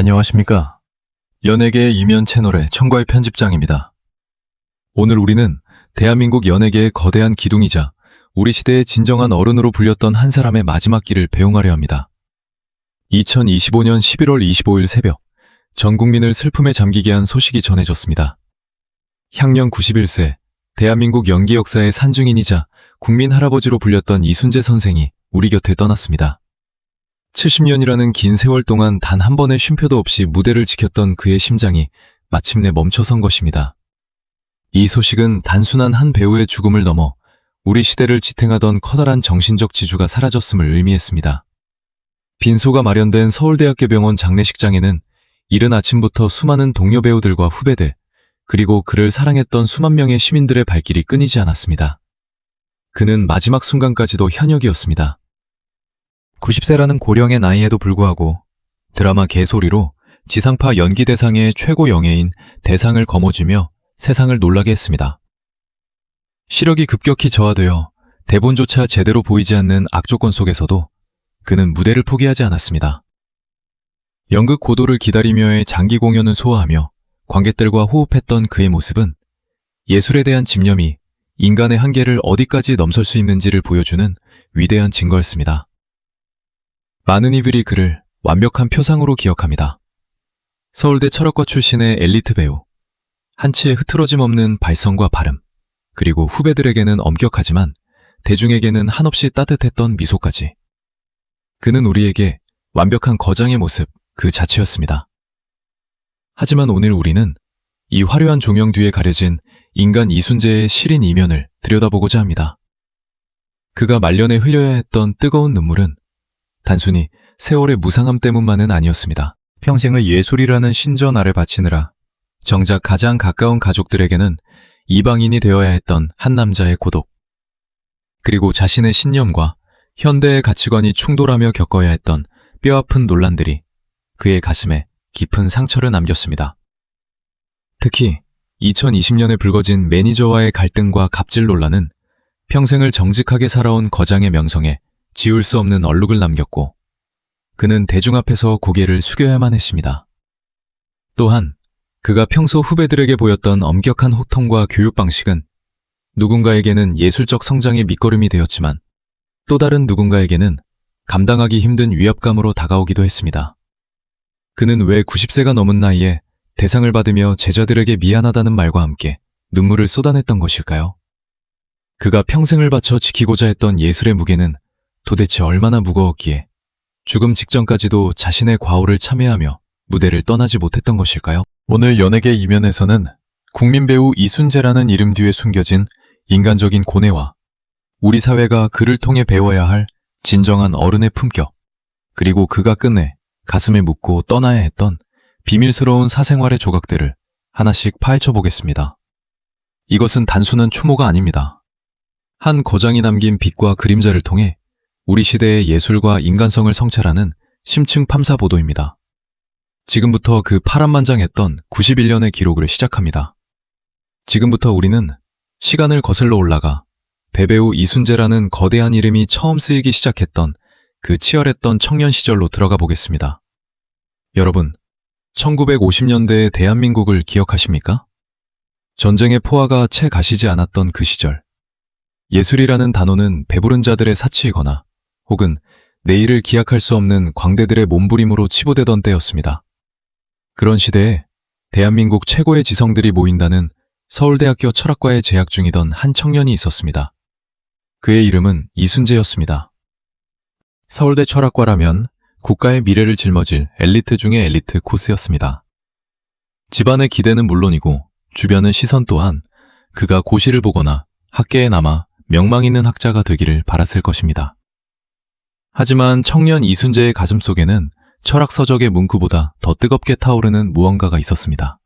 안녕하십니까. 연예계의 이면 채널의 청과의 편집장입니다. 오늘 우리는 대한민국 연예계의 거대한 기둥이자 우리 시대의 진정한 어른으로 불렸던 한 사람의 마지막 길을 배웅하려 합니다. 2025년 11월 25일 새벽, 전 국민을 슬픔에 잠기게 한 소식이 전해졌습니다. 향년 91세, 대한민국 연기 역사의 산증인이자 국민 할아버지로 불렸던 이순재 선생이 우리 곁을 떠났습니다. 70년이라는 긴 세월 동안 단 한 번의 쉼표도 없이 무대를 지켰던 그의 심장이 마침내 멈춰선 것입니다. 이 소식은 단순한 한 배우의 죽음을 넘어 우리 시대를 지탱하던 커다란 정신적 지주가 사라졌음을 의미했습니다. 빈소가 마련된 서울대학교 병원 장례식장에는 이른 아침부터 수많은 동료 배우들과 후배들, 그리고 그를 사랑했던 수만 명의 시민들의 발길이 끊이지 않았습니다. 그는 마지막 순간까지도 현역이었습니다. 90세라는 고령의 나이에도 불구하고 드라마 개소리로 지상파 연기대상의 최고 영예인 대상을 거머쥐며 세상을 놀라게 했습니다. 시력이 급격히 저하되어 대본조차 제대로 보이지 않는 악조건 속에서도 그는 무대를 포기하지 않았습니다. 연극 고도를 기다리며의 장기 공연을 소화하며 관객들과 호흡했던 그의 모습은 예술에 대한 집념이 인간의 한계를 어디까지 넘설 수 있는지를 보여주는 위대한 증거였습니다. 많은 이들이 그를 완벽한 표상으로 기억합니다. 서울대 철학과 출신의 엘리트 배우, 한치의 흐트러짐 없는 발성과 발음, 그리고 후배들에게는 엄격하지만 대중에게는 한없이 따뜻했던 미소까지. 그는 우리에게 완벽한 거장의 모습 그 자체였습니다. 하지만 오늘 우리는 이 화려한 조명 뒤에 가려진 인간 이순재의 시린 이면을 들여다보고자 합니다. 그가 말년에 흘려야 했던 뜨거운 눈물은 단순히 세월의 무상함 때문만은 아니었습니다. 평생을 예술이라는 신전 아래 바치느라 정작 가장 가까운 가족들에게는 이방인이 되어야 했던 한 남자의 고독, 그리고 자신의 신념과 현대의 가치관이 충돌하며 겪어야 했던 뼈아픈 논란들이 그의 가슴에 깊은 상처를 남겼습니다. 특히 2020년에 불거진 매니저와의 갈등과 갑질 논란은 평생을 정직하게 살아온 거장의 명성에 지울 수 없는 얼룩을 남겼고, 그는 대중 앞에서 고개를 숙여야만 했습니다. 또한 그가 평소 후배들에게 보였던 엄격한 호통과 교육 방식은 누군가에게는 예술적 성장의 밑거름이 되었지만 또 다른 누군가에게는 감당하기 힘든 위압감으로 다가오기도 했습니다. 그는 왜 90세가 넘은 나이에 대상을 받으며 제자들에게 미안하다는 말과 함께 눈물을 쏟아냈던 것일까요? 그가 평생을 바쳐 지키고자 했던 예술의 무게는 도대체 얼마나 무거웠기에 죽음 직전까지도 자신의 과오를 참회하며 무대를 떠나지 못했던 것일까요? 오늘 연예계 이면에서는 국민 배우 이순재라는 이름 뒤에 숨겨진 인간적인 고뇌와 우리 사회가 그를 통해 배워야 할 진정한 어른의 품격, 그리고 그가 끝내 가슴에 묻고 떠나야 했던 비밀스러운 사생활의 조각들을 하나씩 파헤쳐 보겠습니다. 이것은 단순한 추모가 아닙니다. 한 거장이 남긴 빛과 그림자를 통해 우리 시대의 예술과 인간성을 성찰하는 심층 탐사 보도입니다. 지금부터 그 파란만장했던 91년의 기록을 시작합니다. 지금부터 우리는 시간을 거슬러 올라가 대배우 이순재라는 거대한 이름이 처음 쓰이기 시작했던 그 치열했던 청년 시절로 들어가 보겠습니다. 여러분, 1950년대의 대한민국을 기억하십니까? 전쟁의 포화가 채 가시지 않았던 그 시절. 예술이라는 단어는 배부른 자들의 사치이거나 혹은 내일을 기약할 수 없는 광대들의 몸부림으로 치부되던 때였습니다. 그런 시대에 대한민국 최고의 지성들이 모인다는 서울대학교 철학과에 재학 중이던 한 청년이 있었습니다. 그의 이름은 이순재였습니다. 서울대 철학과라면 국가의 미래를 짊어질 엘리트 중의 엘리트 코스였습니다. 집안의 기대는 물론이고 주변의 시선 또한 그가 고시를 보거나 학계에 남아 명망 있는 학자가 되기를 바랐을 것입니다. 하지만 청년 이순재의 가슴속에는 철학 서적의 문구보다 더 뜨겁게 타오르는 무언가가 있었습니다.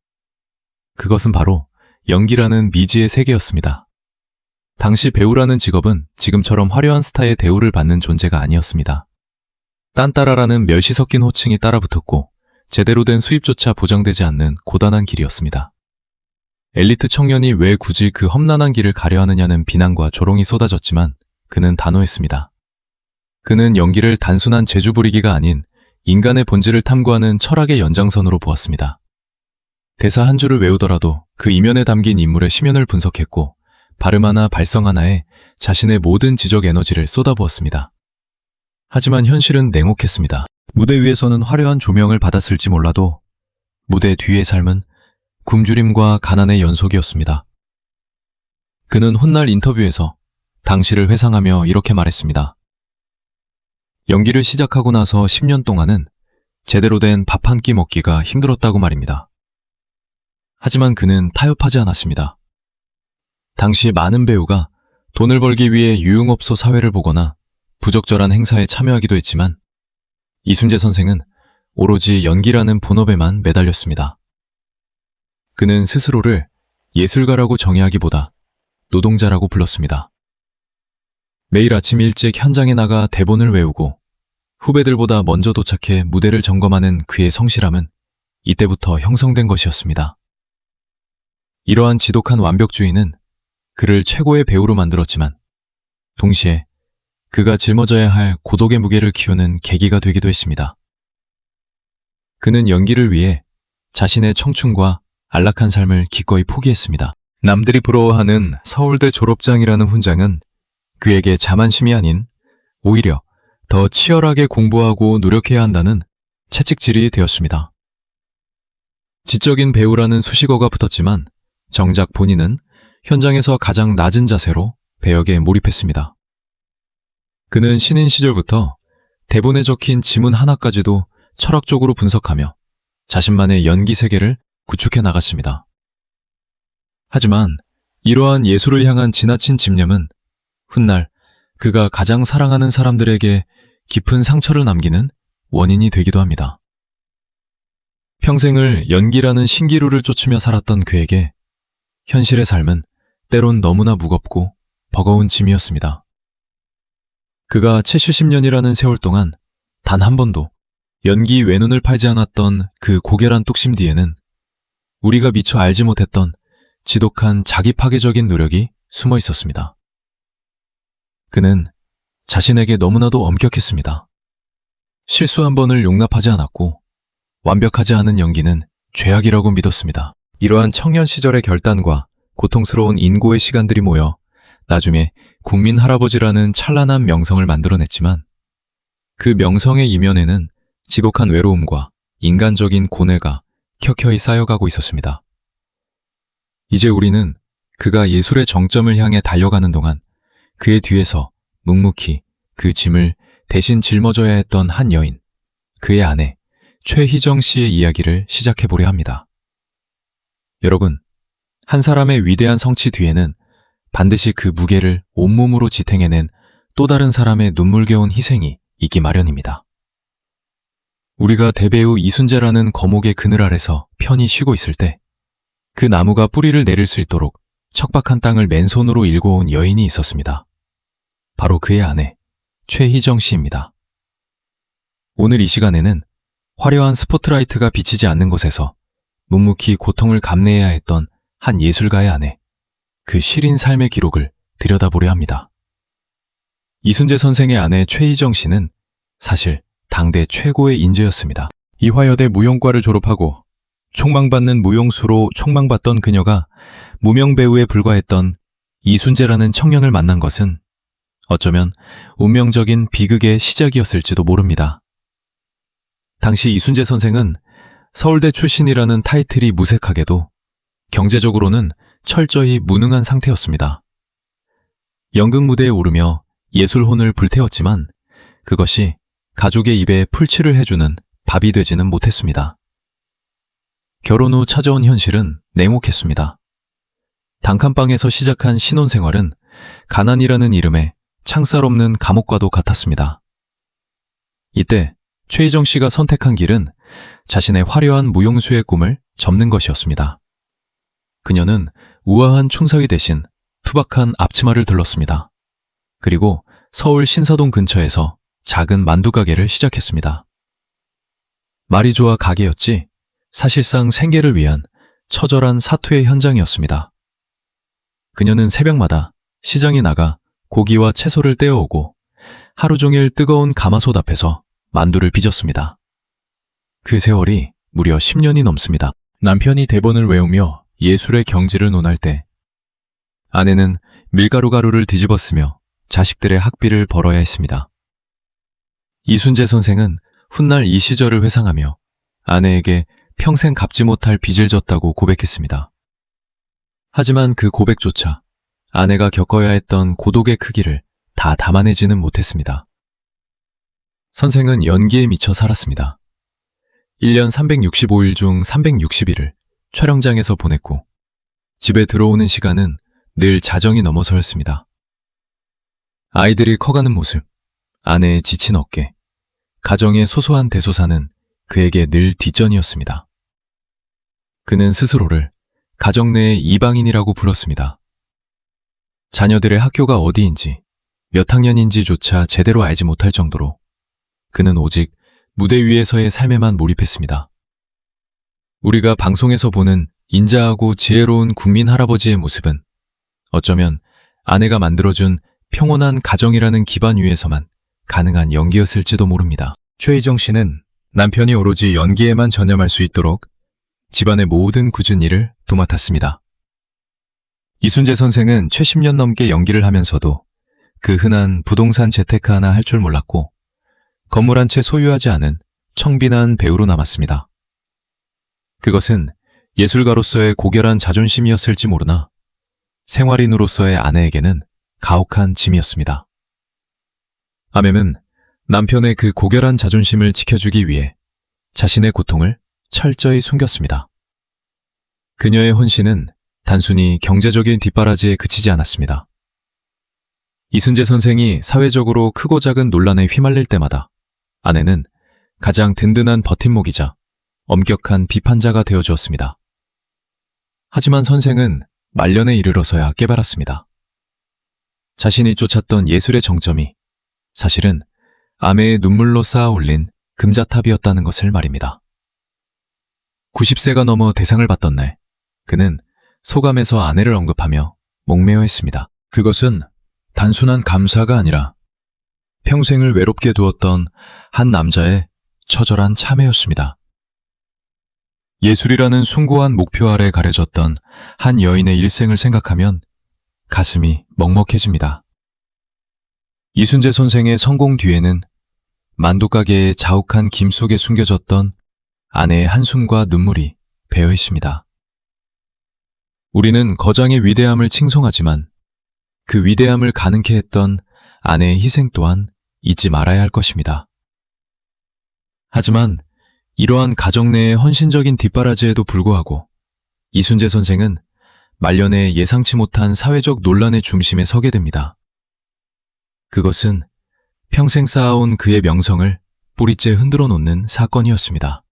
그것은 바로 연기라는 미지의 세계였습니다. 당시 배우라는 직업은 지금처럼 화려한 스타의 대우를 받는 존재가 아니었습니다. 딴따라라는 멸시 섞인 호칭이 따라붙었고 제대로 된 수입조차 보장되지 않는 고단한 길이었습니다. 엘리트 청년이 왜 굳이 그 험난한 길을 가려 하느냐는 비난과 조롱이 쏟아졌지만 그는 단호했습니다. 그는 연기를 단순한 재주 부리기가 아닌 인간의 본질을 탐구하는 철학의 연장선으로 보았습니다. 대사 한 줄을 외우더라도 그 이면에 담긴 인물의 심연을 분석했고 발음 하나 발성 하나에 자신의 모든 지적 에너지를 쏟아부었습니다. 하지만 현실은 냉혹했습니다. 무대 위에서는 화려한 조명을 받았을지 몰라도 무대 뒤의 삶은 굶주림과 가난의 연속이었습니다. 그는 훗날 인터뷰에서 당시를 회상하며 이렇게 말했습니다. 연기를 시작하고 나서 10년 동안은 제대로 된 밥 한 끼 먹기가 힘들었다고 말입니다. 하지만 그는 타협하지 않았습니다. 당시 많은 배우가 돈을 벌기 위해 유흥업소 사회를 보거나 부적절한 행사에 참여하기도 했지만 이순재 선생은 오로지 연기라는 본업에만 매달렸습니다. 그는 스스로를 예술가라고 정의하기보다 노동자라고 불렀습니다. 매일 아침 일찍 현장에 나가 대본을 외우고 후배들보다 먼저 도착해 무대를 점검하는 그의 성실함은 이때부터 형성된 것이었습니다. 이러한 지독한 완벽주의는 그를 최고의 배우로 만들었지만 동시에 그가 짊어져야 할 고독의 무게를 키우는 계기가 되기도 했습니다. 그는 연기를 위해 자신의 청춘과 안락한 삶을 기꺼이 포기했습니다. 남들이 부러워하는 서울대 졸업장이라는 훈장은 그에게 자만심이 아닌 오히려 더 치열하게 공부하고 노력해야 한다는 채찍질이 되었습니다. 지적인 배우라는 수식어가 붙었지만 정작 본인은 현장에서 가장 낮은 자세로 배역에 몰입했습니다. 그는 신인 시절부터 대본에 적힌 지문 하나까지도 철학적으로 분석하며 자신만의 연기 세계를 구축해 나갔습니다. 하지만 이러한 예술을 향한 지나친 집념은 훗날 그가 가장 사랑하는 사람들에게 깊은 상처를 남기는 원인이 되기도 합니다. 평생을 연기라는 신기루를 쫓으며 살았던 그에게 현실의 삶은 때론 너무나 무겁고 버거운 짐이었습니다. 그가 채 70년이라는 세월 동안 단 한 번도 연기 외눈을 팔지 않았던 그 고결한 뚝심 뒤에는 우리가 미처 알지 못했던 지독한 자기 파괴적인 노력이 숨어 있었습니다. 그는 자신에게 너무나도 엄격했습니다. 실수 한 번을 용납하지 않았고 완벽하지 않은 연기는 죄악이라고 믿었습니다. 이러한 청년 시절의 결단과 고통스러운 인고의 시간들이 모여 나중에 국민 할아버지라는 찬란한 명성을 만들어냈지만 그 명성의 이면에는 지독한 외로움과 인간적인 고뇌가 켜켜이 쌓여가고 있었습니다. 이제 우리는 그가 예술의 정점을 향해 달려가는 동안 그의 뒤에서 묵묵히 그 짐을 대신 짊어져야 했던 한 여인, 그의 아내 최희정 씨의 이야기를 시작해보려 합니다. 여러분, 한 사람의 위대한 성취 뒤에는 반드시 그 무게를 온몸으로 지탱해낸 또 다른 사람의 눈물겨운 희생이 있기 마련입니다. 우리가 대배우 이순재라는 거목의 그늘 아래서 편히 쉬고 있을 때 그 나무가 뿌리를 내릴 수 있도록 척박한 땅을 맨손으로 일궈온 여인이 있었습니다. 바로 그의 아내 최희정 씨입니다. 오늘 이 시간에는 화려한 스포트라이트가 비치지 않는 곳에서 묵묵히 고통을 감내해야 했던 한 예술가의 아내, 그 시린 삶의 기록을 들여다보려 합니다. 이순재 선생의 아내 최희정 씨는 사실 당대 최고의 인재였습니다. 이화여대 무용과를 졸업하고 촉망받는 무용수로 촉망받던 그녀가 무명배우에 불과했던 이순재라는 청년을 만난 것은 어쩌면 운명적인 비극의 시작이었을지도 모릅니다. 당시 이순재 선생은 서울대 출신이라는 타이틀이 무색하게도 경제적으로는 철저히 무능한 상태였습니다. 연극 무대에 오르며 예술혼을 불태웠지만 그것이 가족의 입에 풀칠을 해주는 밥이 되지는 못했습니다. 결혼 후 찾아온 현실은 냉혹했습니다. 단칸방에서 시작한 신혼생활은 가난이라는 이름의 창살 없는 감옥과도 같았습니다. 이때 최희정 씨가 선택한 길은 자신의 화려한 무용수의 꿈을 접는 것이었습니다. 그녀는 우아한 충사위 대신 투박한 앞치마를 들렀습니다. 그리고 서울 신사동 근처에서 작은 만두 가게를 시작했습니다. 말이 좋아 가게였지 사실상 생계를 위한 처절한 사투의 현장이었습니다. 그녀는 새벽마다 시장에 나가 고기와 채소를 떼어오고 하루 종일 뜨거운 가마솥 앞에서 만두를 빚었습니다. 그 세월이 무려 10년이 넘습니다. 남편이 대본을 외우며 예술의 경지를 논할 때 아내는 밀가루 가루를 뒤집어쓰며 자식들의 학비를 벌어야 했습니다. 이순재 선생은 훗날 이 시절을 회상하며 아내에게 평생 갚지 못할 빚을 졌다고 고백했습니다. 하지만 그 고백조차 아내가 겪어야 했던 고독의 크기를 다 담아내지는 못했습니다. 선생은 연기에 미쳐 살았습니다. 1년 365일 중 360일을 촬영장에서 보냈고 집에 들어오는 시간은 늘 자정이 넘어서였습니다. 아이들이 커가는 모습, 아내의 지친 어깨, 가정의 소소한 대소사는 그에게 늘 뒷전이었습니다. 그는 스스로를 가정 내의 이방인이라고 불렀습니다. 자녀들의 학교가 어디인지, 몇 학년인지조차 제대로 알지 못할 정도로 그는 오직 무대 위에서의 삶에만 몰입했습니다. 우리가 방송에서 보는 인자하고 지혜로운 국민 할아버지의 모습은 어쩌면 아내가 만들어준 평온한 가정이라는 기반 위에서만 가능한 연기였을지도 모릅니다. 최희정 씨는 남편이 오로지 연기에만 전념할 수 있도록 집안의 모든 굳은 일을 도맡았습니다. 이순재 선생은 채 10년 넘게 연기를 하면서도 그 흔한 부동산 재테크 하나 할 줄 몰랐고 건물 한 채 소유하지 않은 청빈한 배우로 남았습니다. 그것은 예술가로서의 고결한 자존심이었을지 모르나 생활인으로서의 아내에게는 가혹한 짐이었습니다. 아내는 남편의 그 고결한 자존심을 지켜주기 위해 자신의 고통을 철저히 숨겼습니다. 그녀의 혼신은 단순히 경제적인 뒷바라지에 그치지 않았습니다. 이순재 선생이 사회적으로 크고 작은 논란에 휘말릴 때마다 아내는 가장 든든한 버팀목이자 엄격한 비판자가 되어주었습니다. 하지만 선생은 말년에 이르러서야 깨달았습니다. 자신이 쫓았던 예술의 정점이 사실은 아내의 눈물로 쌓아 올린 금자탑이었다는 것을 말입니다. 90세가 넘어 대상을 받던 날, 그는 소감에서 아내를 언급하며 목매어 했습니다. 그것은 단순한 감사가 아니라 평생을 외롭게 두었던 한 남자의 처절한 참회였습니다. 예술이라는 숭고한 목표 아래 가려졌던 한 여인의 일생을 생각하면 가슴이 먹먹해집니다. 이순재 선생의 성공 뒤에는 만두가게의 자욱한 김 속에 숨겨졌던 아내의 한숨과 눈물이 배어 있습니다. 우리는 거장의 위대함을 칭송하지만 그 위대함을 가능케 했던 아내의 희생 또한 잊지 말아야 할 것입니다. 하지만 이러한 가정 내의 헌신적인 뒷바라지에도 불구하고 이순재 선생은 말년에 예상치 못한 사회적 논란의 중심에 서게 됩니다. 그것은 평생 쌓아온 그의 명성을 뿌리째 흔들어 놓는 사건이었습니다.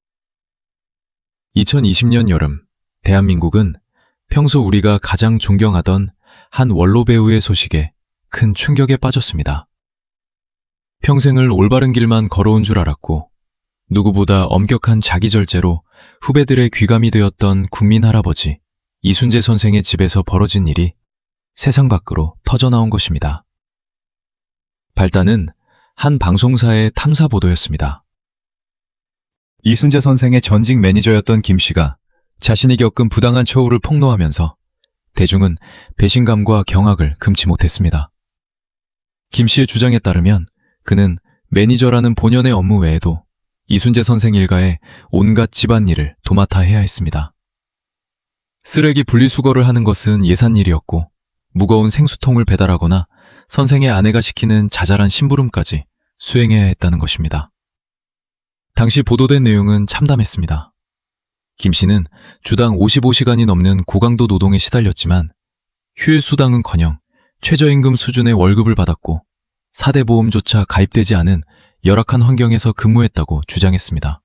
2020년 여름, 대한민국은 평소 우리가 가장 존경하던 한 원로 배우의 소식에 큰 충격에 빠졌습니다. 평생을 올바른 길만 걸어온 줄 알았고 누구보다 엄격한 자기절제로 후배들의 귀감이 되었던 국민 할아버지 이순재 선생의 집에서 벌어진 일이 세상 밖으로 터져나온 것입니다. 발단은 한 방송사의 탐사 보도였습니다. 이순재 선생의 전직 매니저였던 김 씨가 자신이 겪은 부당한 처우를 폭로하면서 대중은 배신감과 경악을 금치 못했습니다. 김 씨의 주장에 따르면 그는 매니저라는 본연의 업무 외에도 이순재 선생 일가의 온갖 집안일을 도맡아 해야 했습니다. 쓰레기 분리수거를 하는 것은 예산일이었고 무거운 생수통을 배달하거나 선생의 아내가 시키는 자잘한 심부름까지 수행해야 했다는 것입니다. 당시 보도된 내용은 참담했습니다. 김 씨는 주당 55시간이 넘는 고강도 노동에 시달렸지만 휴일수당은커녕 최저임금 수준의 월급을 받았고 4대 보험조차 가입되지 않은 열악한 환경에서 근무했다고 주장했습니다.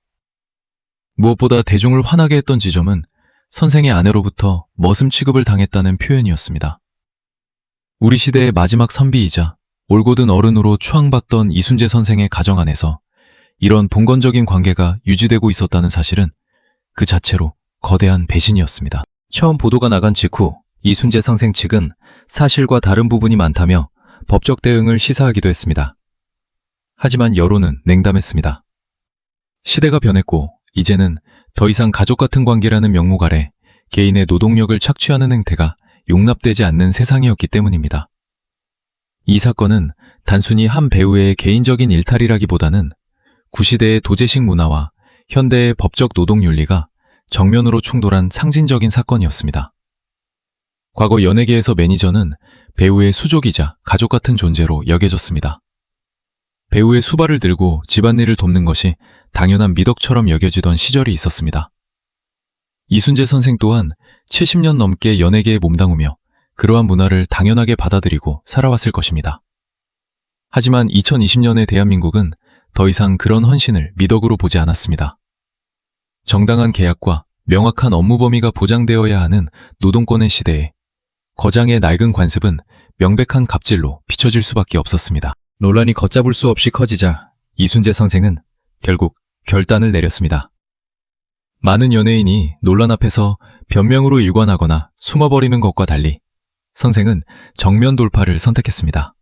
무엇보다 대중을 화나게 했던 지점은 선생의 아내로부터 머슴 취급을 당했다는 표현이었습니다. 우리 시대의 마지막 선비이자 올곧은 어른으로 추앙받던 이순재 선생의 가정 안에서 이런 봉건적인 관계가 유지되고 있었다는 사실은 그 자체로 거대한 배신이었습니다. 처음 보도가 나간 직후 이순재 선생 측은 사실과 다른 부분이 많다며 법적 대응을 시사하기도 했습니다. 하지만 여론은 냉담했습니다. 시대가 변했고 이제는 더 이상 가족 같은 관계라는 명목 아래 개인의 노동력을 착취하는 행태가 용납되지 않는 세상이었기 때문입니다. 이 사건은 단순히 한 배우의 개인적인 일탈이라기보다는 구시대의 도제식 문화와 현대의 법적 노동 윤리가 정면으로 충돌한 상징적인 사건이었습니다. 과거 연예계에서 매니저는 배우의 수족이자 가족 같은 존재로 여겨졌습니다. 배우의 수발을 들고 집안일을 돕는 것이 당연한 미덕처럼 여겨지던 시절이 있었습니다. 이순재 선생 또한 70년 넘게 연예계에 몸담으며 그러한 문화를 당연하게 받아들이고 살아왔을 것입니다. 하지만 2020년의 대한민국은 더 이상 그런 헌신을 미덕으로 보지 않았습니다. 정당한 계약과 명확한 업무 범위가 보장되어야 하는 노동권의 시대에 거장의 낡은 관습은 명백한 갑질로 비춰질 수밖에 없었습니다. 논란이 걷잡을 수 없이 커지자 이순재 선생은 결국 결단을 내렸습니다. 많은 연예인이 논란 앞에서 변명으로 일관하거나 숨어버리는 것과 달리 선생은 정면 돌파를 선택했습니다.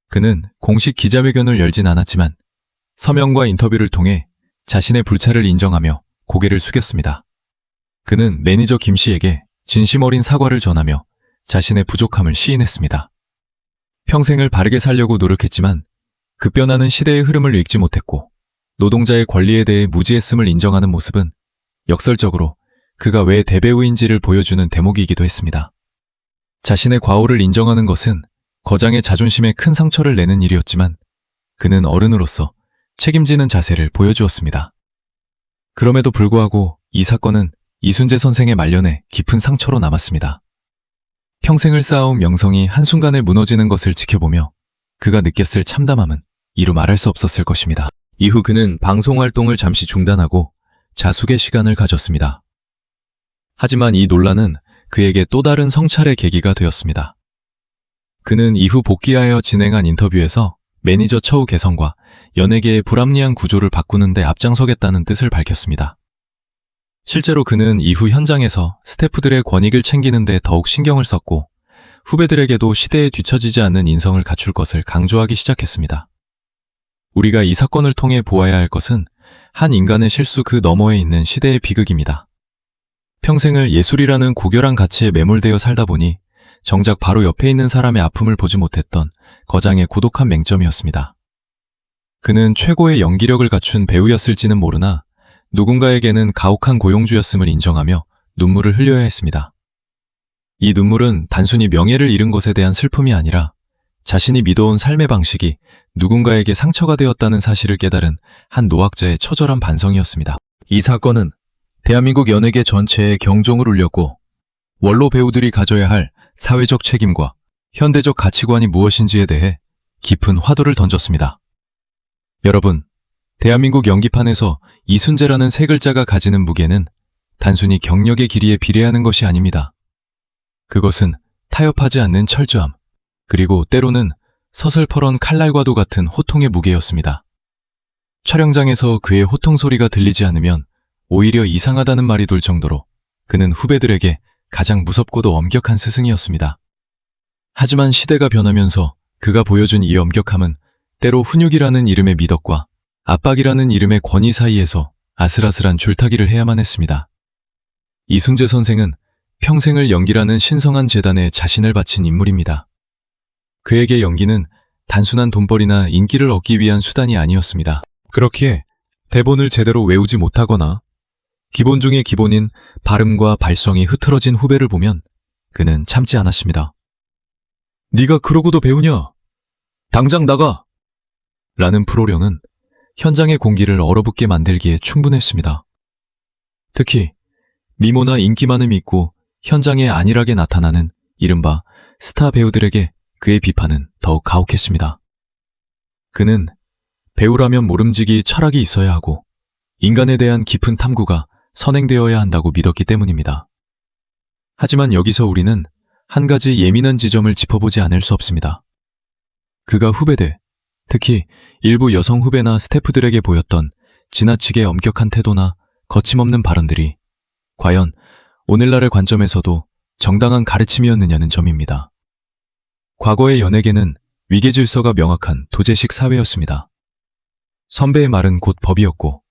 그는 공식 기자회견을 열진 않았지만 서명과 인터뷰를 통해 자신의 불찰을 인정하며 고개를 숙였습니다. 그는 매니저 김 씨에게 진심 어린 사과를 전하며 자신의 부족함을 시인했습니다. 평생을 바르게 살려고 노력했지만 급변하는 시대의 흐름을 읽지 못했고 노동자의 권리에 대해 무지했음을 인정하는 모습은 역설적으로 그가 왜 대배우인지를 보여주는 대목이기도 했습니다. 자신의 과오를 인정하는 것은 거장의 자존심에 큰 상처를 내는 일이었지만 그는 어른으로서 책임지는 자세를 보여주었습니다. 그럼에도 불구하고 이 사건은 이순재 선생의 말년에 깊은 상처로 남았습니다. 평생을 쌓아온 명성이 한순간에 무너지는 것을 지켜보며 그가 느꼈을 참담함은 이루 말할 수 없었을 것입니다. 이후 그는 방송 활동을 잠시 중단하고 자숙의 시간을 가졌습니다. 하지만 이 논란은 그에게 또 다른 성찰의 계기가 되었습니다. 그는 이후 복귀하여 진행한 인터뷰에서 매니저 처우 개선과 연예계의 불합리한 구조를 바꾸는 데 앞장서겠다는 뜻을 밝혔습니다. 실제로 그는 이후 현장에서 스태프들의 권익을 챙기는 데 더욱 신경을 썼고 후배들에게도 시대에 뒤처지지 않는 인성을 갖출 것을 강조하기 시작했습니다. 우리가 이 사건을 통해 보아야 할 것은 한 인간의 실수 그 너머에 있는 시대의 비극입니다. 평생을 예술이라는 고결한 가치에 매몰되어 살다 보니 정작 바로 옆에 있는 사람의 아픔을 보지 못했던 거장의 고독한 맹점이었습니다. 그는 최고의 연기력을 갖춘 배우였을지는 모르나 누군가에게는 가혹한 고용주였음을 인정하며 눈물을 흘려야 했습니다. 이 눈물은 단순히 명예를 잃은 것에 대한 슬픔이 아니라 자신이 믿어온 삶의 방식이 누군가에게 상처가 되었다는 사실을 깨달은 한 노학자의 처절한 반성이었습니다. 이 사건은 대한민국 연예계 전체에 경종을 울렸고 원로 배우들이 가져야 할 사회적 책임과 현대적 가치관이 무엇인지에 대해 깊은 화두를 던졌습니다. 여러분, 대한민국 연기판에서 이순재라는 세 글자가 가지는 무게는 단순히 경력의 길이에 비례하는 것이 아닙니다. 그것은 타협하지 않는 철저함, 그리고 때로는 서슬퍼런 칼날과도 같은 호통의 무게였습니다. 촬영장에서 그의 호통 소리가 들리지 않으면 오히려 이상하다는 말이 돌 정도로 그는 후배들에게 가장 무섭고도 엄격한 스승이었습니다. 하지만 시대가 변하면서 그가 보여준 이 엄격함은 때로 훈육이라는 이름의 미덕과 압박이라는 이름의 권위 사이에서 아슬아슬한 줄타기를 해야만 했습니다. 이순재 선생은 평생을 연기라는 신성한 재단에 자신을 바친 인물입니다. 그에게 연기는 단순한 돈벌이나 인기를 얻기 위한 수단이 아니었습니다. 그렇기에 대본을 제대로 외우지 못하거나 기본 중의 기본인 발음과 발성이 흐트러진 후배를 보면 그는 참지 않았습니다. 네가 그러고도 배우냐? 당장 나가! 라는 불호령은 현장의 공기를 얼어붙게 만들기에 충분했습니다. 특히 미모나 인기만을 믿고 현장에 안일하게 나타나는 이른바 스타 배우들에게 그의 비판은 더욱 가혹했습니다. 그는 배우라면 모름지기 철학이 있어야 하고 인간에 대한 깊은 탐구가 선행되어야 한다고 믿었기 때문입니다. 하지만 여기서 우리는 한 가지 예민한 지점을 짚어보지 않을 수 없습니다. 그가 후배들, 특히 일부 여성 후배나 스태프들에게 보였던 지나치게 엄격한 태도나 거침없는 발언들이 과연 오늘날의 관점에서도 정당한 가르침이었느냐는 점입니다. 과거의 연예계는 위계질서가 명확한 도제식 사회였습니다. 선배의 말은 곧 법이었고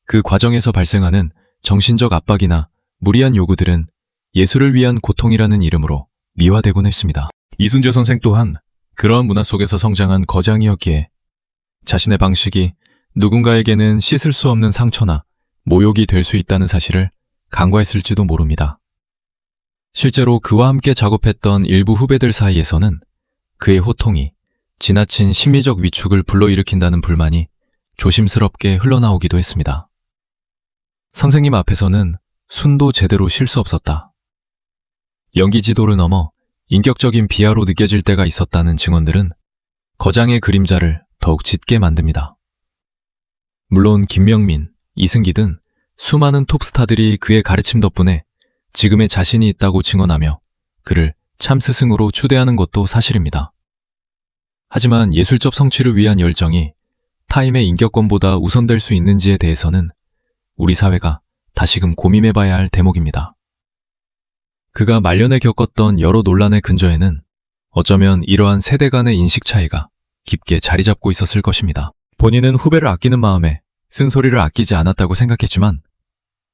그 과정에서 발생하는 정신적 압박이나 무리한 요구들은 예술을 위한 고통이라는 이름으로 미화되곤 했습니다. 이순재 선생 또한 그러한 문화 속에서 성장한 거장이었기에 자신의 방식이 누군가에게는 씻을 수 없는 상처나 모욕이 될 수 있다는 사실을 간과했을지도 모릅니다. 실제로 그와 함께 작업했던 일부 후배들 사이에서는 그의 호통이 지나친 심리적 위축을 불러일으킨다는 불만이 조심스럽게 흘러나오기도 했습니다. 선생님 앞에서는 순도 제대로 쉴 수 없었다. 연기 지도를 넘어 인격적인 비하로 느껴질 때가 있었다는 증언들은 거장의 그림자를 더욱 짙게 만듭니다. 물론 김명민, 이승기 등 수많은 톱스타들이 그의 가르침 덕분에 지금의 자신이 있다고 증언하며 그를 참 스승으로 추대하는 것도 사실입니다. 하지만 예술적 성취를 위한 열정이 타인의 인격권보다 우선될 수 있는지에 대해서는 우리 사회가 다시금 고민해봐야 할 대목입니다. 그가 말년에 겪었던 여러 논란의 근저에는 어쩌면 이러한 세대 간의 인식 차이가 깊게 자리 잡고 있었을 것입니다. 본인은 후배를 아끼는 마음에 쓴소리를 아끼지 않았다고 생각했지만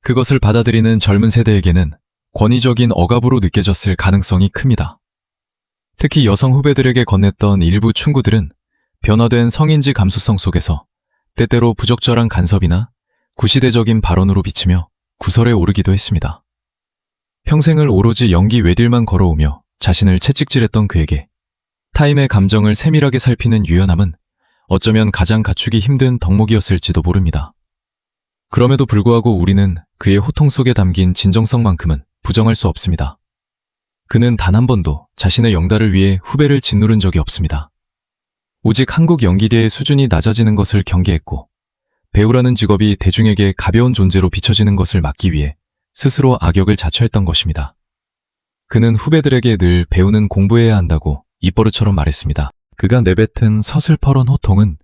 그것을 받아들이는 젊은 세대에게는 권위적인 억압으로 느껴졌을 가능성이 큽니다. 특히 여성 후배들에게 건넸던 일부 충고들은 변화된 성인지 감수성 속에서 때때로 부적절한 간섭이나 구시대적인 발언으로 비치며 구설에 오르기도 했습니다. 평생을 오로지 연기 외딜만 걸어오며 자신을 채찍질했던 그에게 타인의 감정을 세밀하게 살피는 유연함은 어쩌면 가장 갖추기 힘든 덕목이었을지도 모릅니다. 그럼에도 불구하고 우리는 그의 호통 속에 담긴 진정성만큼은 부정할 수 없습니다. 그는 단 한 번도 자신의 영달을 위해 후배를 짓누른 적이 없습니다. 오직 한국 연기계의 수준이 낮아지는 것을 경계했고 배우라는 직업이 대중에게 가벼운 존재로 비춰지는 것을 막기 위해 스스로 악역을 자처했던 것입니다. 그는 후배들에게 늘 배우는 공부해야 한다고 입버릇처럼 말했습니다. 그가 내뱉은 서슬퍼런 호통은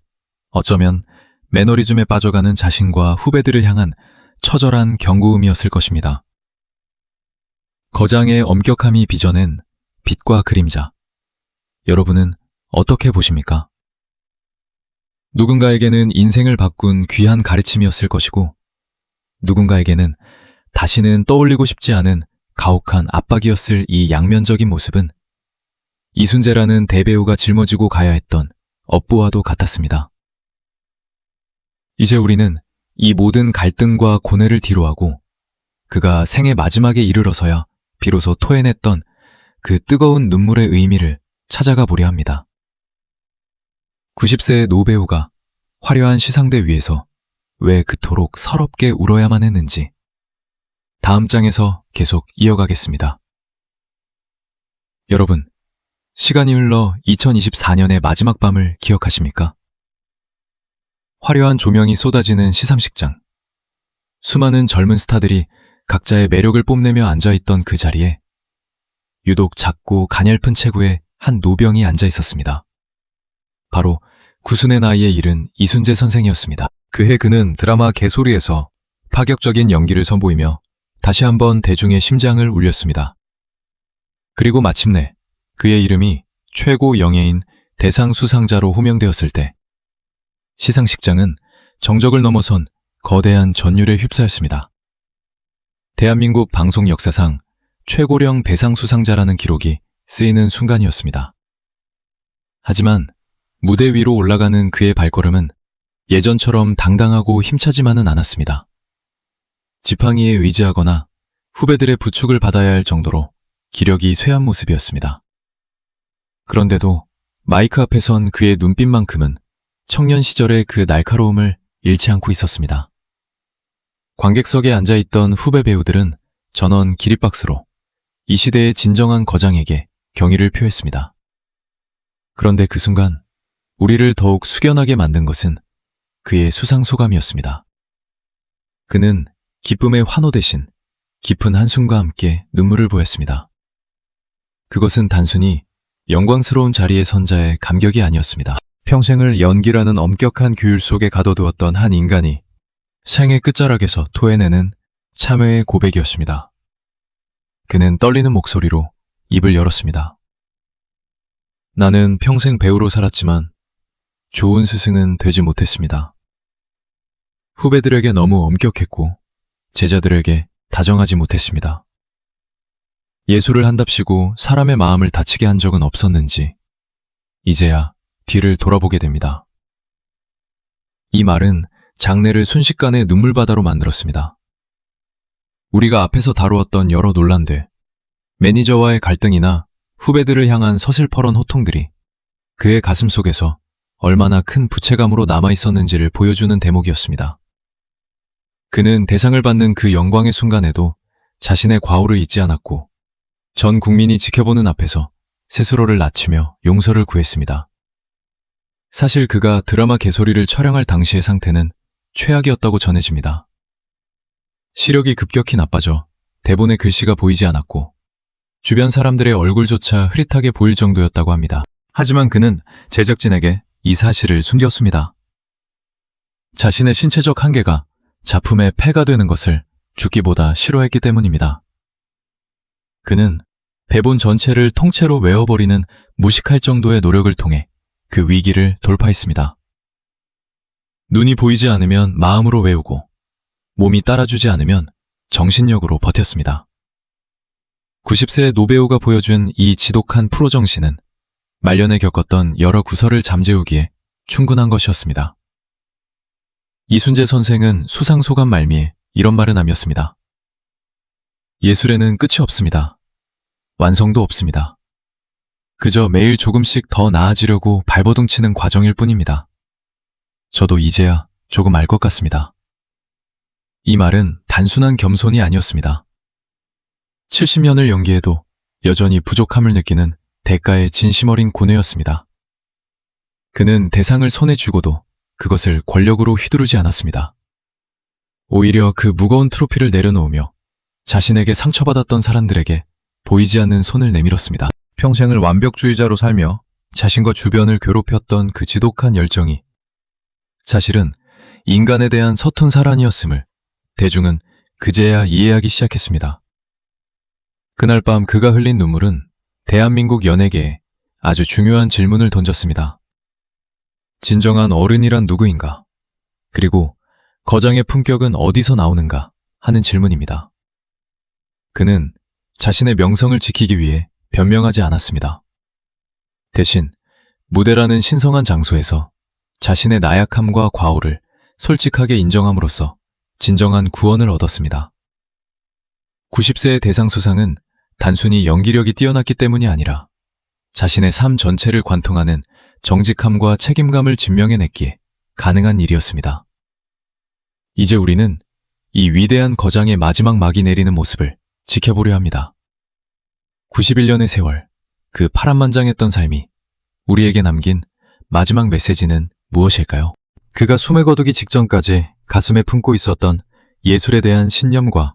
어쩌면 매너리즘에 빠져가는 자신과 후배들을 향한 처절한 경고음이었을 것입니다. 거장의 엄격함이 빚어낸 빛과 그림자. 여러분은 어떻게 보십니까? 누군가에게는 인생을 바꾼 귀한 가르침이었을 것이고 누군가에게는 다시는 떠올리고 싶지 않은 가혹한 압박이었을 이 양면적인 모습은 이순재라는 대배우가 짊어지고 가야 했던 업부와도 같았습니다. 이제 우리는 이 모든 갈등과 고뇌를 뒤로하고 그가 생의 마지막에 이르러서야 비로소 토해냈던 그 뜨거운 눈물의 의미를 찾아가 보려 합니다. 90세의 노배우가 화려한 시상대 위에서 왜 그토록 서럽게 울어야만 했는지 다음 장에서 계속 이어가겠습니다. 여러분, 시간이 흘러 2024년의 마지막 밤을 기억하십니까? 화려한 조명이 쏟아지는 시상식장. 수많은 젊은 스타들이 각자의 매력을 뽐내며 앉아있던 그 자리에 유독 작고 가냘픈 체구의 한 노병이 앉아 있었습니다. 바로 구순의 나이에 이른 이순재 선생이었습니다. 그해 그는 드라마 개소리에서 파격적인 연기를 선보이며 다시 한번 대중의 심장을 울렸습니다. 그리고 마침내 그의 이름이 최고 영예인 대상 수상자로 호명되었을 때 시상식장은 정적을 넘어선 거대한 전율에 휩싸였습니다. 대한민국 방송 역사상 최고령 대상 수상자라는 기록이 쓰이는 순간이었습니다. 하지만 무대 위로 올라가는 그의 발걸음은 예전처럼 당당하고 힘차지만은 않았습니다. 지팡이에 의지하거나 후배들의 부축을 받아야 할 정도로 기력이 쇠한 모습이었습니다. 그런데도 마이크 앞에 선 그의 눈빛만큼은 청년 시절의 그 날카로움을 잃지 않고 있었습니다. 관객석에 앉아있던 후배 배우들은 전원 기립박수로 이 시대의 진정한 거장에게 경의를 표했습니다. 그런데 그 순간 우리를 더욱 숙연하게 만든 것은 그의 수상 소감이었습니다. 그는 기쁨의 환호 대신 깊은 한숨과 함께 눈물을 보였습니다. 그것은 단순히 영광스러운 자리에 선 자의 감격이 아니었습니다. 평생을 연기라는 엄격한 규율 속에 가둬두었던 한 인간이 생의 끝자락에서 토해내는 참회의 고백이었습니다. 그는 떨리는 목소리로 입을 열었습니다. 나는 평생 배우로 살았지만 좋은 스승은 되지 못했습니다. 후배들에게 너무 엄격했고 제자들에게 다정하지 못했습니다. 예술을 한답시고 사람의 마음을 다치게 한 적은 없었는지 이제야 뒤를 돌아보게 됩니다. 이 말은 장례를 순식간에 눈물바다로 만들었습니다. 우리가 앞에서 다루었던 여러 논란들, 매니저와의 갈등이나 후배들을 향한 서슬퍼런 호통들이 그의 가슴 속에서 얼마나 큰 부채감으로 남아있었는지를 보여주는 대목이었습니다. 그는 대상을 받는 그 영광의 순간에도 자신의 과오를 잊지 않았고 전 국민이 지켜보는 앞에서 스스로를 낮추며 용서를 구했습니다. 사실 그가 드라마 개소리를 촬영할 당시의 상태는 최악이었다고 전해집니다. 시력이 급격히 나빠져 대본에 글씨가 보이지 않았고 주변 사람들의 얼굴조차 흐릿하게 보일 정도였다고 합니다. 하지만 그는 제작진에게 이 사실을 숨겼습니다. 자신의 신체적 한계가 작품의 폐가 되는 것을 죽기보다 싫어했기 때문입니다. 그는 대본 전체를 통째로 외워버리는 무식할 정도의 노력을 통해 그 위기를 돌파했습니다. 눈이 보이지 않으면 마음으로 외우고 몸이 따라주지 않으면 정신력으로 버텼습니다. 90세의 노배우가 보여준 이 지독한 프로 정신은 말년에 겪었던 여러 구설을 잠재우기에 충분한 것이었습니다. 이순재 선생은 수상소감 말미에 이런 말을 남겼습니다. 예술에는 끝이 없습니다. 완성도 없습니다. 그저 매일 조금씩 더 나아지려고 발버둥 치는 과정일 뿐입니다. 저도 이제야 조금 알 것 같습니다. 이 말은 단순한 겸손이 아니었습니다. 70년을 연기해도 여전히 부족함을 느끼는 대가의 진심 어린 고뇌였습니다. 그는 대상을 손에 쥐고도 그것을 권력으로 휘두르지 않았습니다. 오히려 그 무거운 트로피를 내려놓으며 자신에게 상처받았던 사람들에게 보이지 않는 손을 내밀었습니다. 평생을 완벽주의자로 살며 자신과 주변을 괴롭혔던 그 지독한 열정이 사실은 인간에 대한 서툰 사랑이었음을 대중은 그제야 이해하기 시작했습니다. 그날 밤 그가 흘린 눈물은 대한민국 연예계에 아주 중요한 질문을 던졌습니다. 진정한 어른이란 누구인가? 그리고 거장의 품격은 어디서 나오는가? 하는 질문입니다. 그는 자신의 명성을 지키기 위해 변명하지 않았습니다. 대신 무대라는 신성한 장소에서 자신의 나약함과 과오를 솔직하게 인정함으로써 진정한 구원을 얻었습니다. 90세의 대상 수상은 단순히 연기력이 뛰어났기 때문이 아니라 자신의 삶 전체를 관통하는 정직함과 책임감을 증명해냈기에 가능한 일이었습니다. 이제 우리는 이 위대한 거장의 마지막 막이 내리는 모습을 지켜보려 합니다. 91년의 세월, 그 파란만장했던 삶이 우리에게 남긴 마지막 메시지는 무엇일까요? 그가 숨을 거두기 직전까지 가슴에 품고 있었던 예술에 대한 신념과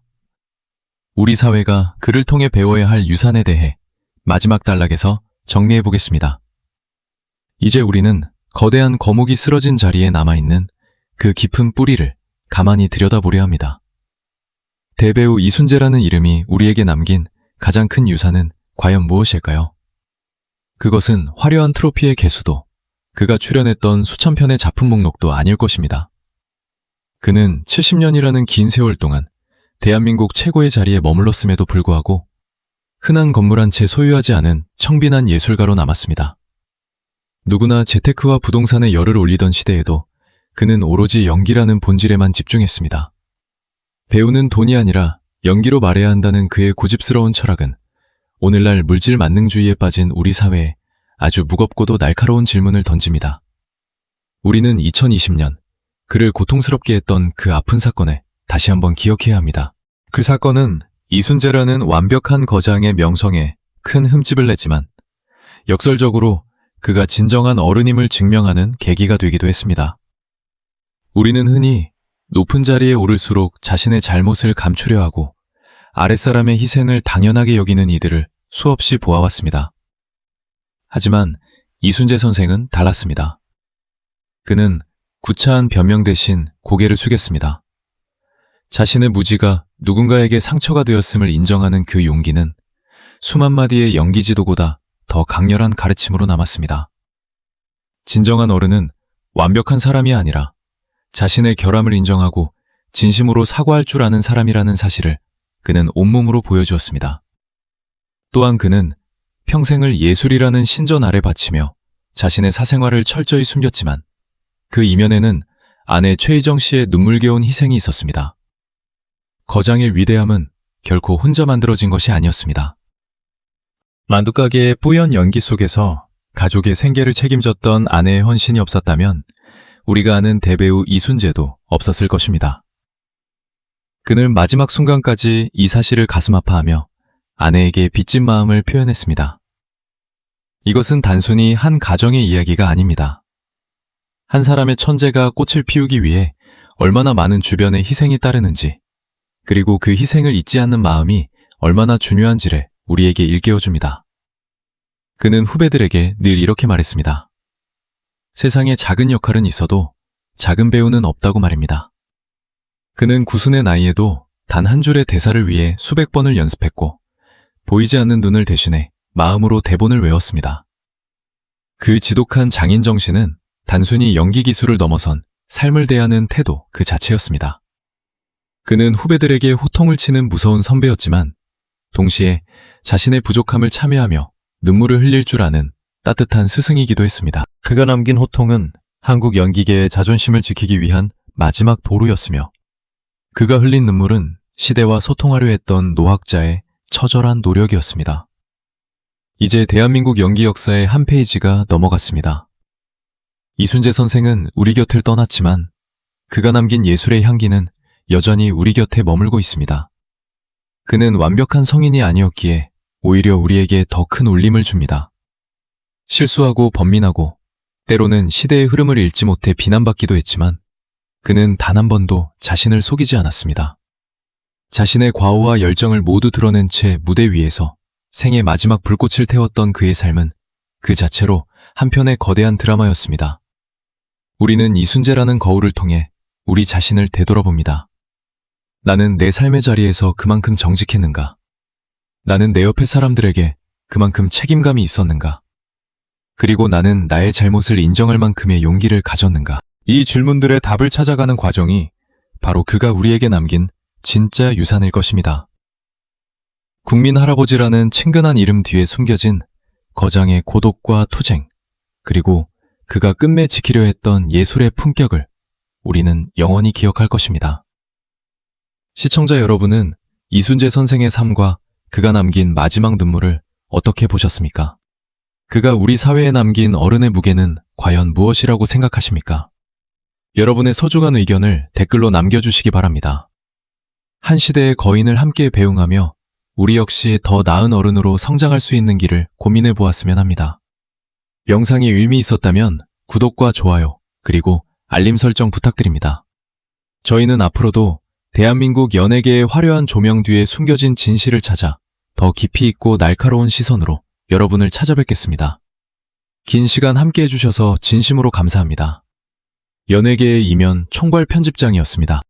우리 사회가 그를 통해 배워야 할 유산에 대해 마지막 단락에서 정리해 보겠습니다. 이제 우리는 거대한 거목이 쓰러진 자리에 남아있는 그 깊은 뿌리를 가만히 들여다보려 합니다. 대배우 이순재라는 이름이 우리에게 남긴 가장 큰 유산은 과연 무엇일까요? 그것은 화려한 트로피의 개수도 그가 출연했던 수천 편의 작품 목록도 아닐 것입니다. 그는 70년이라는 긴 세월 동안 대한민국 최고의 자리에 머물렀음에도 불구하고 흔한 건물 한 채 소유하지 않은 청빈한 예술가로 남았습니다. 누구나 재테크와 부동산에 열을 올리던 시대에도 그는 오로지 연기라는 본질에만 집중했습니다. 배우는 돈이 아니라 연기로 말해야 한다는 그의 고집스러운 철학은 오늘날 물질 만능주의에 빠진 우리 사회에 아주 무겁고도 날카로운 질문을 던집니다. 우리는 2020년 그를 고통스럽게 했던 그 아픈 사건을 다시 한번 기억해야 합니다. 그 사건은 이순재라는 완벽한 거장의 명성에 큰 흠집을 냈지만 역설적으로 그가 진정한 어른임을 증명하는 계기가 되기도 했습니다. 우리는 흔히 높은 자리에 오를수록 자신의 잘못을 감추려 하고 아랫사람의 희생을 당연하게 여기는 이들을 수없이 보아왔습니다. 하지만 이순재 선생은 달랐습니다. 그는 구차한 변명 대신 고개를 숙였습니다. 자신의 무지가 누군가에게 상처가 되었음을 인정하는 그 용기는 수만 마디의 연기 지도보다 더 강렬한 가르침으로 남았습니다. 진정한 어른은 완벽한 사람이 아니라 자신의 결함을 인정하고 진심으로 사과할 줄 아는 사람이라는 사실을 그는 온몸으로 보여주었습니다. 또한 그는 평생을 예술이라는 신전 아래 바치며 자신의 사생활을 철저히 숨겼지만 그 이면에는 아내 최희정 씨의 눈물겨운 희생이 있었습니다. 거장의 위대함은 결코 혼자 만들어진 것이 아니었습니다. 만두가게의 뿌연 연기 속에서 가족의 생계를 책임졌던 아내의 헌신이 없었다면 우리가 아는 대배우 이순재도 없었을 것입니다. 그는 마지막 순간까지 이 사실을 가슴 아파하며 아내에게 빚진 마음을 표현했습니다. 이것은 단순히 한 가정의 이야기가 아닙니다. 한 사람의 천재가 꽃을 피우기 위해 얼마나 많은 주변의 희생이 따르는지, 그리고 그 희생을 잊지 않는 마음이 얼마나 중요한지를 우리에게 일깨워줍니다. 그는 후배들에게 늘 이렇게 말했습니다. 세상에 작은 역할은 있어도 작은 배우는 없다고 말입니다. 그는 구순의 나이에도 단 한 줄의 대사를 위해 수백 번을 연습했고 보이지 않는 눈을 대신해 마음으로 대본을 외웠습니다. 그 지독한 장인 정신은 단순히 연기 기술을 넘어선 삶을 대하는 태도 그 자체였습니다. 그는 후배들에게 호통을 치는 무서운 선배였지만 동시에 자신의 부족함을 참여하며 눈물을 흘릴 줄 아는 따뜻한 스승이기도 했습니다. 그가 남긴 호통은 한국 연기계의 자존심을 지키기 위한 마지막 도루였으며 그가 흘린 눈물은 시대와 소통하려 했던 노학자의 처절한 노력이었습니다. 이제 대한민국 연기 역사의 한 페이지가 넘어갔습니다. 이순재 선생은 우리 곁을 떠났지만 그가 남긴 예술의 향기는 여전히 우리 곁에 머물고 있습니다. 그는 완벽한 성인이 아니었기에 오히려 우리에게 더 큰 울림을 줍니다. 실수하고 번민하고 때로는 시대의 흐름을 읽지 못해 비난받기도 했지만 그는 단 한 번도 자신을 속이지 않았습니다. 자신의 과오와 열정을 모두 드러낸 채 무대 위에서 생의 마지막 불꽃을 태웠던 그의 삶은 그 자체로 한편의 거대한 드라마였습니다. 우리는 이순재라는 거울을 통해 우리 자신을 되돌아봅니다. 나는 내 삶의 자리에서 그만큼 정직했는가? 나는 내 옆에 사람들에게 그만큼 책임감이 있었는가? 그리고 나는 나의 잘못을 인정할 만큼의 용기를 가졌는가? 이 질문들의 답을 찾아가는 과정이 바로 그가 우리에게 남긴 진짜 유산일 것입니다. 국민 할아버지라는 친근한 이름 뒤에 숨겨진 거장의 고독과 투쟁, 그리고 그가 끝내 지키려 했던 예술의 품격을 우리는 영원히 기억할 것입니다. 시청자 여러분은 이순재 선생의 삶과 그가 남긴 마지막 눈물을 어떻게 보셨습니까? 그가 우리 사회에 남긴 어른의 무게는 과연 무엇이라고 생각하십니까? 여러분의 소중한 의견을 댓글로 남겨주시기 바랍니다. 한 시대의 거인을 함께 배웅하며 우리 역시 더 나은 어른으로 성장할 수 있는 길을 고민해 보았으면 합니다. 영상이 의미 있었다면 구독과 좋아요, 그리고 알림 설정 부탁드립니다. 저희는 앞으로도 대한민국 연예계의 화려한 조명 뒤에 숨겨진 진실을 찾아 더 깊이 있고 날카로운 시선으로 여러분을 찾아뵙겠습니다. 긴 시간 함께 해주셔서 진심으로 감사합니다. 연예계의 이면 총괄 편집장이었습니다.